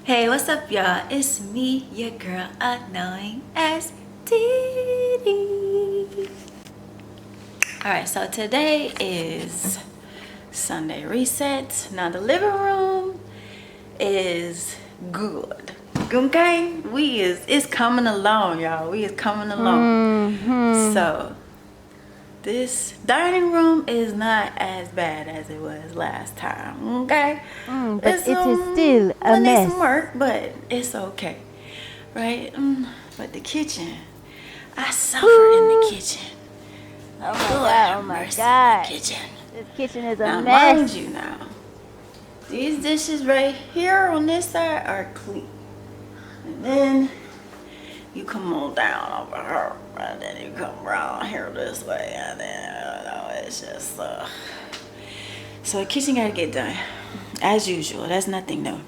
Hey, what's up, y'all? It's me, your girl, annoying as DiDi. Alright, so today is Sunday reset. Now the living room is good. Okay? It's coming along, y'all. We is coming along. So this dining room is not as bad as it was last time, okay? But it is still a mess. Need some work, but it's okay, right? But the kitchen, I suffer in the kitchen. Oh my God. Kitchen. This kitchen is a Now, mess. mind you, now these dishes right here on this side are clean, and then you come on down over here, and then you come around here this way, and then it's just so the kitchen gotta get done as usual. That's nothing new.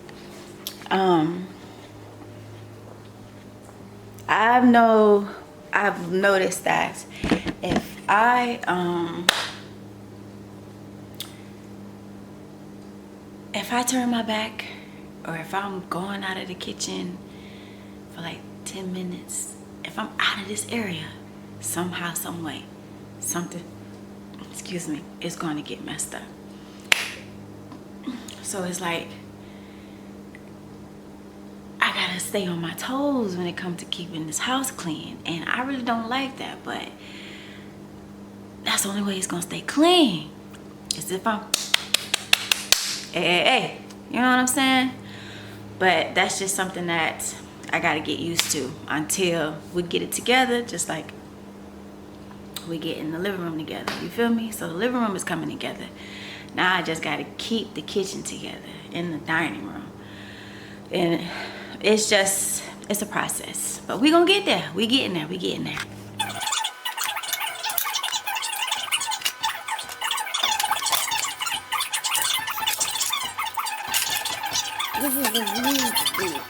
I've noticed that if I turn my back, or if I'm going out of the kitchen for like 10 minutes, if I'm out of this area, somehow, some way, something, is going to get messed up. So it's like I gotta stay on my toes when it comes to keeping this house clean, and I really don't like that, but that's the only way it's gonna stay clean, is if I'm hey, you know what I'm saying? But that's just something that I gotta get used to until we get it together, just like we get in the living room together. You feel me? So the living room is coming together. Now I just gotta keep the kitchen together in the dining room. And it's a process. But we gonna get there. We getting there. This is the lead.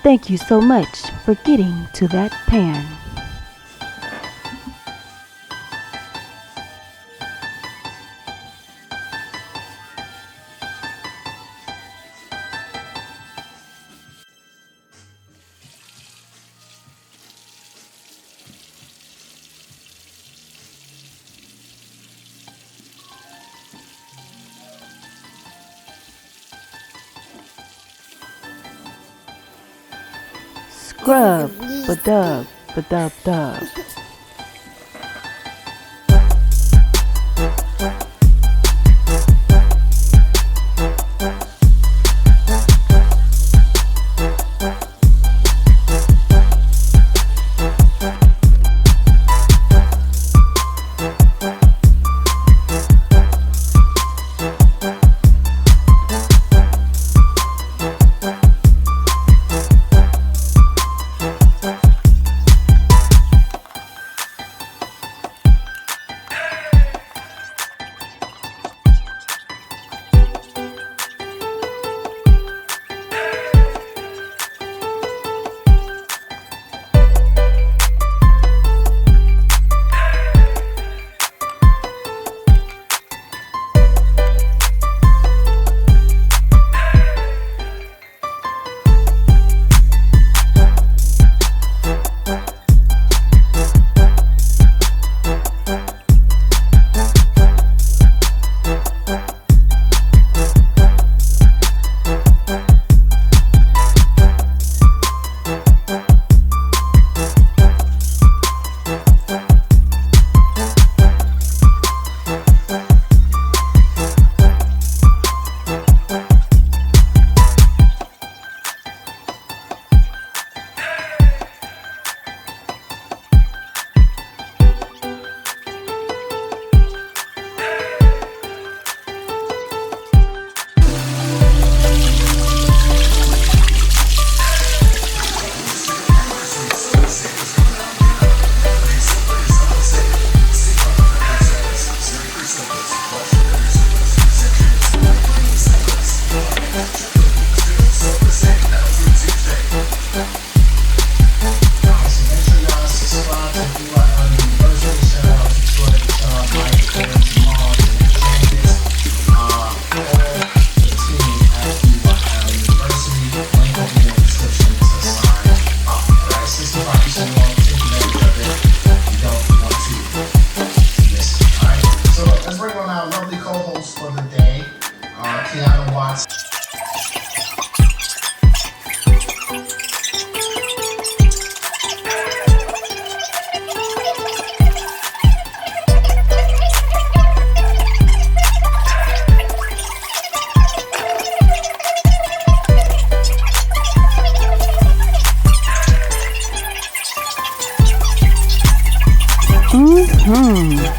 Thank you so much for getting to that pan. Scrub, ba-dub, ba-dub, dub.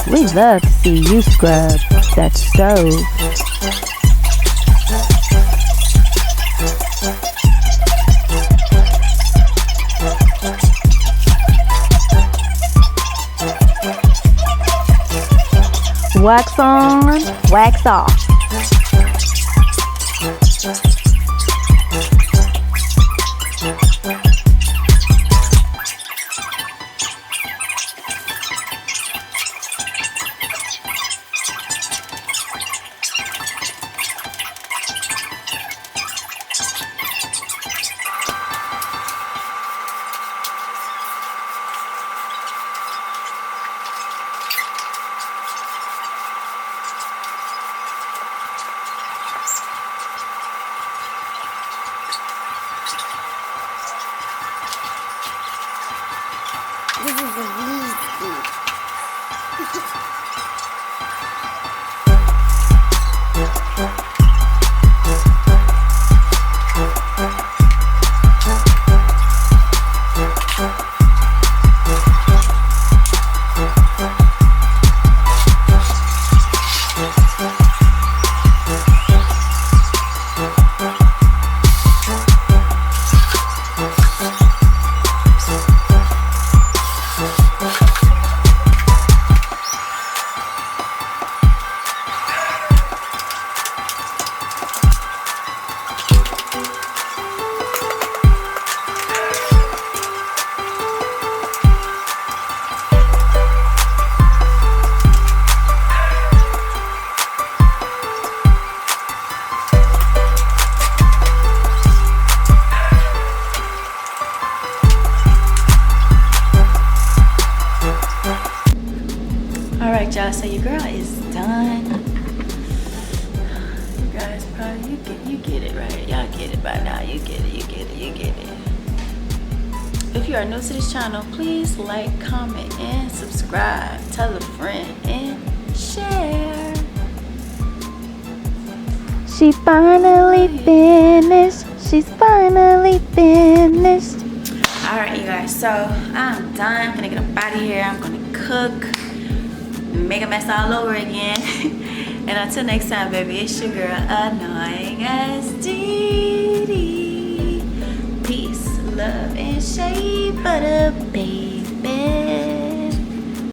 We love to see you scrub that stove. Wax on, wax off. This is a weed. girl is done. You guys probably you get it, right? Y'all get it by now. You get it. If you are new to this channel, please like, comment, and subscribe. Tell a friend and share. She finally finished. She's finally finished. Alright, you guys, so I'm done. I'm gonna get up out of here. I'm gonna cook, make a mess all over again. And until next time, baby, it's your girl, Annoying as DiDi. Peace, love, and shea butter, baby.